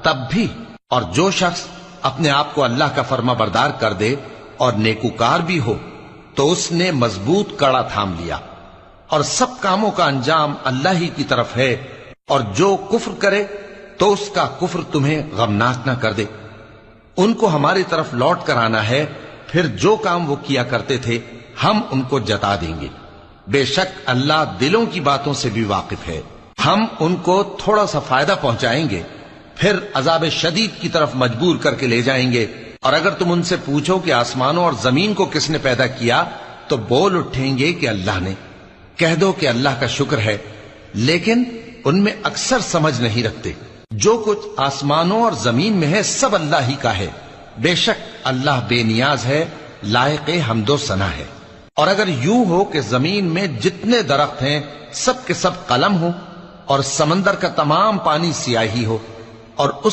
تب بھی، اور جو شخص اپنے آپ کو اللہ کا فرما بردار کر دے اور نیکوکار بھی ہو تو اس نے مضبوط کڑا تھام لیا، اور سب کاموں کا انجام اللہ ہی کی طرف ہے، اور جو کفر کرے تو اس کا کفر تمہیں غمناک نہ کر دے۔ ان کو ہماری طرف لوٹ کر آنا ہے، پھر جو کام وہ کیا کرتے تھے ہم ان کو جتا دیں گے۔ بے شک اللہ دلوں کی باتوں سے بھی واقف ہے۔ ہم ان کو تھوڑا سا فائدہ پہنچائیں گے، پھر عذاب شدید کی طرف مجبور کر کے لے جائیں گے، اور اگر تم ان سے پوچھو کہ آسمانوں اور زمین کو کس نے پیدا کیا تو بول اٹھیں گے کہ اللہ نے۔ کہہ دو کہ اللہ کا شکر ہے، لیکن ان میں اکثر سمجھ نہیں رکھتے۔ جو کچھ آسمانوں اور زمین میں ہے سب اللہ ہی کا ہے، بے شک اللہ بے نیاز ہے، لائق حمد و ثنا ہے۔ اور اگر یوں ہو کہ زمین میں جتنے درخت ہیں سب کے سب قلم ہو، اور سمندر کا تمام پانی سیاہی ہو، اور اس